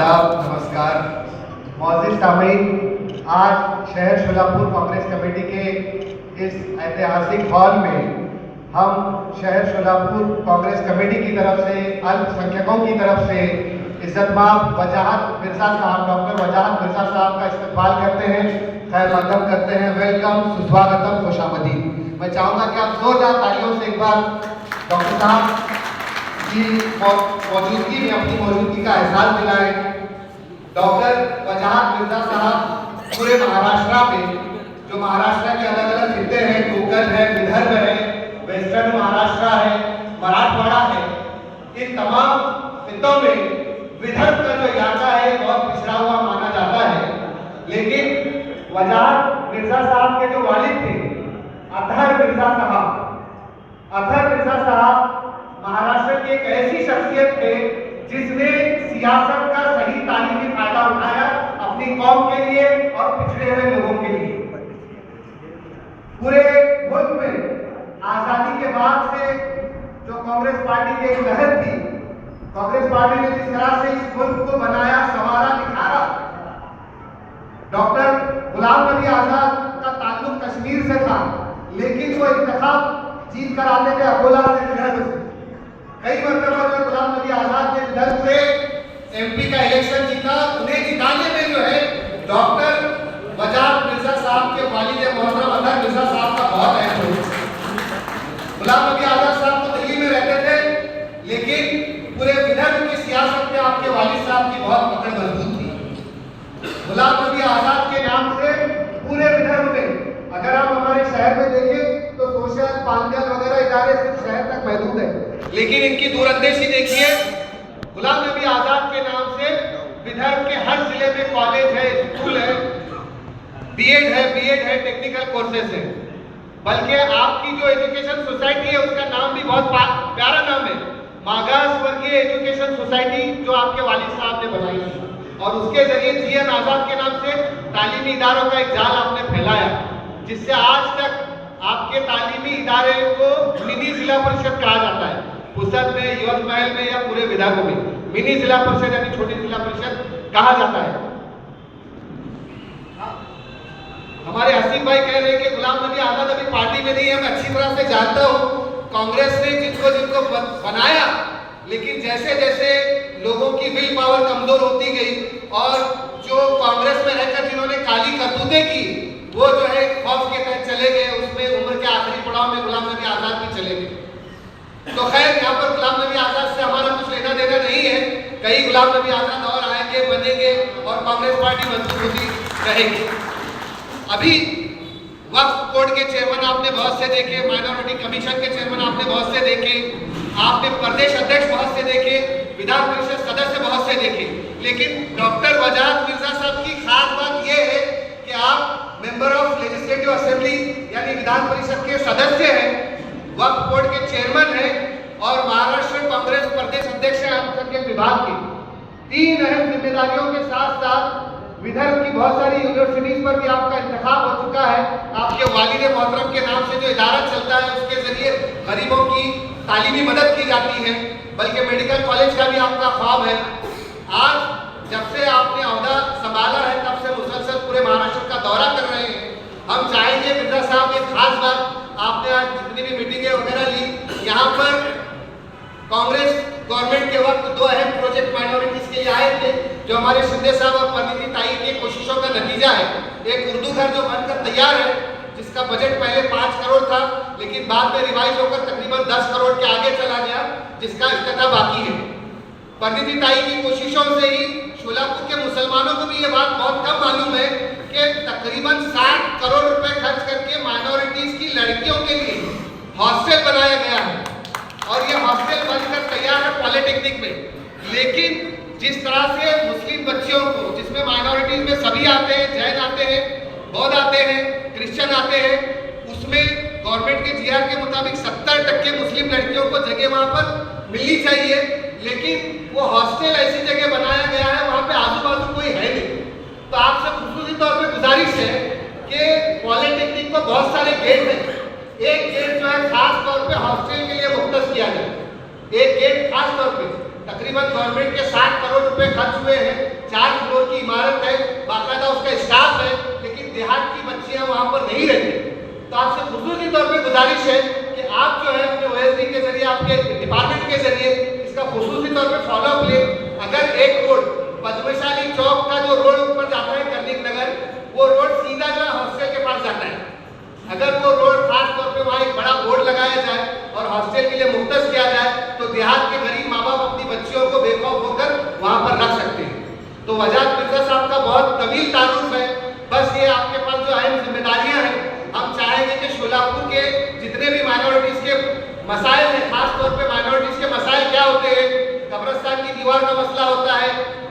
नमस्कार मौजूद सामीन, आज शहर शोलापुर कांग्रेस कमेटी के इस ऐतिहासिक हॉल में हम शहर शोलापुर कांग्रेस कमेटी की तरफ से अल्पसंख्यकों की तरफ से इज्जतमाब वजाहत मिर्जा साहब, डॉक्टर वजाहत मिर्जा साहब का इस्तकबाल करते हैं, खैर मकदम करते हैं। वेलकम, सुस्वागतम, खुशामदीद। मैं चाहूँगा कि आप जोरदार तालियों से एक बार डॉक्टर साहब की मौजूदगी में अपनी मौजूदगी का एहसास दिलाएं। डॉक्टर वजाहत मिर्जा साहब पूरे महाराष्ट्र में, जो महाराष्ट्र के अलग अलग खिते हैं, कोकण है, विदर्भ है, वेस्टर्न महाराष्ट्र है, मराठवाड़ा है, इन तमाम खितों में विदर्भ का जो इलाका है बहुत पिछड़ा हुआ माना जाता है। लेकिन वजाहत मिर्जा साहब के जो वालिद थे अतहर मिर्जा साहब महाराष्ट्र की एक ऐसी शख्सियत थे जिसने सियासत का सही तालीमी फायदा उठाया अपनी कौम के लिए और पिछड़े हुए लोगों के लिए। पूरे मुल्क में आजादी के बाद से जो कांग्रेस पार्टी की एक लहर थी, कांग्रेस पार्टी ने जिस तरह से इस मुल्क को बनाया, संवारा, निखारा। डॉक्टर गुलाम नबी आजाद का ताल्लुक कश्मीर से था, लेकिन वो इंतखाब जीत कर आते थे अकोला से, विदर्भ से। कई मरतबा जो गुलाम नबी आजाद ने विदर्भ से एमपी का इलेक्शन जीता, उन्हें जिताने में जो है डॉक्टर वजाहत मिर्जा साहब के वालिद मोहतरम अतहर मिर्जा साहब का बहुत अहम रोल है। गुलाम नबी आजाद साहब तो दिल्ली में रहते थे, लेकिन पूरे विदर्भ की सियासत में आपके वालिद साहब की बहुत पकड़ मजबूत थी। गुलाम नबी आजाद के नाम से पूरे विदर्भ में, अगर आप हमारे शहर में देखें तो सोशल पांडल वगैरह इदारे सिर्फ शहर तक महदूद है, लेकिन इनकी दूरंदेशी देखिए। गुलाम नबी आजाद के नाम से विदर्भ के हर जिले में कॉलेज है, स्कूल है, बीएड है, टेक्निकल कोर्सेज है। बल्कि आपकी जो एजुकेशन सोसाइटी है उसका नाम भी बहुत प्यारा नाम है, मागास वर्गीय एजुकेशन सोसाइटी, जो आपके वालिद साहब ने बनाई है। और उसके जरिए जीएन आजाद के नाम से तालीमी इदारों का एक जाल आपने फैलाया, जिससे आज तक आपके तालीमी इदारे को मिनी जिला परिषद कहा जाता है। पुसद में, यवतमाल में या पूरे विदर्भ में मिनी जिला परिषद यानी छोटी जिला परिषद कहा जाता है। हमारे हसीब भाई कह रहे हैं कि गुलाम नबी आजाद अभी पार्टी में नहीं है। मैं अच्छी तरह से जानता हूँ कांग्रेस ने जिनको जिनको बनाया, लेकिन जैसे जैसे लोगों की विल पावर कमजोर होती गई और जो कांग्रेस में रहकर जिन्होंने काली करतूतें की, वो जो है खौफ के तहत चले गए। उसमें उम्र के आखिरी पड़ाव में गुलाम नबी आजाद भी चले गए। तो खैर, यहाँ पर गुलाम नबी आजाद से हमारा कुछ लेना देना नहीं है। कई गुलाम नबी आजाद और आएंगे, बनेंगे और कांग्रेस पार्टी मजबूत होती रहेगी। अभी वक्फ बोर्ड के चेयरमैन आपने बहुत से देखे, माइनॉरिटी कमीशन के चेयरमैन आपने बहुत से देखे, आपने प्रदेश अध्यक्ष बहुत से देखे, विधान परिषद सदस्य बहुत से देखे। लेकिन डॉक्टर वजाहत मिर्जा साहब की खास बात यह है कि आप मेंबर ऑफ लेजिस्लेटिव असेंबली यानी विधान परिषद के सदस्य हैं, वक्फ बोर्ड के चेयरमैन हैं और महाराष्ट्र कांग्रेस प्रदेश अध्यक्ष हैं अल्पसंख्यक विभाग के। तीन अहम जिम्मेदारियों के साथ साथ विदर्भ की बहुत सारी यूनिवर्सिटीज पर भी आपका इंतखाब हो चुका है। आपके वालिद मोहतरम के नाम से जो इदारा चलता है उसके जरिए गरीबों की तालीमी मदद की जाती है, बल्कि मेडिकल कॉलेज का भी आपका ख्वाब है। आज जब से आपने ओहदा संभाला है तब से मुसलसल पूरे महाराष्ट्र का दौरा कर रहे हैं। हम चाहेंगे मिर्जा साहब, एक खास बात, आपने आज जितनी भी मीटिंगें वगैरह ली, यहाँ पर कांग्रेस गवर्नमेंट के वक्त दो अहम प्रोजेक्ट माइनॉरिटीज के लिए आए थे, जो हमारे शिंदे साहब और परिणीति ताई की कोशिशों का नतीजा है। एक उर्दू घर जो बनकर तैयार है, जिसका बजट पहले 5 करोड़ था, लेकिन बाद में रिवाइज होकर तकरीबन 10 करोड़ के आगे चला गया, जिसका इफ्तिताह बाकी है। परिणीति ताई की कोशिशों से ही शोलापुर के मुसलमानों को भी ये बात बहुत कम मालूम है कि तकरीबन 60 करोड़ रुपए खर्च करके माइनॉरिटीज की लड़कियों के लिए हॉस्टल बनाया गया है और ये हॉस्टल बनकर तैयार है पॉलिटेक्निक में। लेकिन जिस तरह से मुस्लिम बच्चियों को, जिसमें माइनॉरिटीज में सभी आते हैं, जैन आते हैं, बौद्ध आते हैं, क्रिश्चियन आते हैं, उसमें गवर्नमेंट के जीआर के मुताबिक 70% मुस्लिम लड़कियों को जगह वहां पर मिलनी चाहिए, लेकिन वो हॉस्टल ऐसी जगह बनाया गया है वहां पे आजू बाजू कोई है नहीं। तो आपसे खुसूसी तौर पे गुजारिश है कि पॉलिटेक्निक को बहुत सारे गेट हैं, एक गेट जो है खास तौर पे हॉस्टल के लिए मुख्तस किया जाए। एक गेट खास तौर पे तकरीबन गवर्नमेंट के 60 करोड़ रुपए खर्च हुए हैं, 4 फ्लोर की इमारत है, बाकायदा उसका स्टाफ है, लेकिन देहात की बच्चियां वहां पर नहीं रहती। तो आपसे खुसूसी तौर पे गुजारिश है कि आप जो है अपने ओएसडी के जरिए, आपके डिपार्टमेंट के जरिए इसका खुसूसी तौर पे फॉलोअप ले। अगर एक रोड पद्मशाली चौक का जो रोड ऊपर जाता है कर्लिक नगर, वो रोड सीधा जो है हॉस्टल के पास जाता है, अगर वो रोड खास तौर पे वहाँ एक बड़ा बोर्ड लगाया जाए और हॉस्टल के लिए मुख्तस किया जाए, तो देहात के गरीब माँ बाप अपनी बच्चियों को बेखौफ होकर वहाँ पर रख सकते हैं। तो वजाहत मिर्जा साहब का बहुत तवील तारुफ है, बस ये आपके पास जो अहम जिम्मेदारियाँ हैं, हम चाहेंगे कि शोलापुर के जितने भी माइनॉरिटीज़ के मसाइल हैं, खास तौर पे माइनॉरिटीज़ के मसाइल क्या होते हैं, कब्रिस्तान की दीवार का मसला होता है,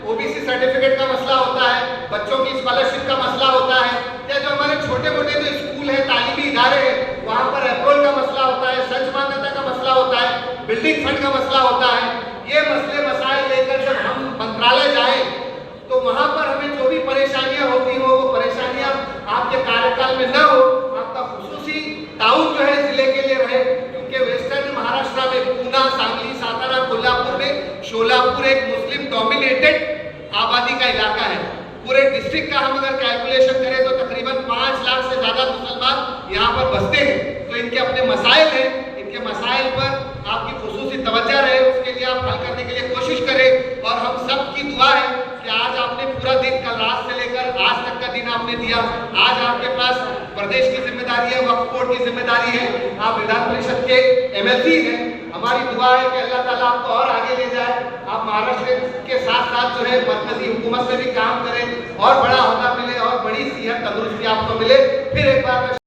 ओबीसी सर्टिफिकेट का मसला होता है, बच्चों की स्कॉलरशिप का मसला होता है, या जो हमारे छोटे मोटे जो स्कूल है, तालीमी इदारे हैं, वहाँ पर एप्रोल का मसला होता है, संच मान्यता का मसला होता है, बिल्डिंग फंड का मसला होता है। ये मसले मसाइल लेकर जब हम मंत्रालय जाएं, तो वहाँ पर हमें जो भी परेशानियाँ होती हो, वो परेशानियाँ आपके कार्यकाल में न हो, आपका खुसूसी ताउन जो है जिले के लिए रहे, क्योंकि वेस्टर्न महाराष्ट्र में पूना, सांगली, सातारा, कोल्हापुर में शोलापुर एक मुस्लिम डोमिनेटेड आबादी का इलाका है। पूरे डिस्ट्रिक्ट का हम अगर कैलकुलेशन करें तो तकरीबन 5 लाख से ज्यादा मुसलमान यहाँ पर बसते हैं। तो इनके अपने मसाइल हैं, इनके मसाइल पर आपकी खुसूसी तवज्जो रहे, उसके लिए आप हल करने के लिए कोशिश करें। और हम सब की दुआ है कि आज आपने पूरा दिन, कल रात से लेकर आज तक का दिन आपने दिया, आज आपके पास प्रदेश की जिम्मेदारी है, वक्फ बोर्ड की जिम्मेदारी है, आप विधान परिषद के एमएलसी हैं। हमारी दुआ है कि अल्लाह ताला आपको और आगे ले जाए, आप महाराष्ट्र के साथ साथ जो है मरकजी हुकूमत में भी काम करें और बड़ा होदा मिले और बड़ी सेहत तंदुरुस्ती आपको मिले। फिर एक बार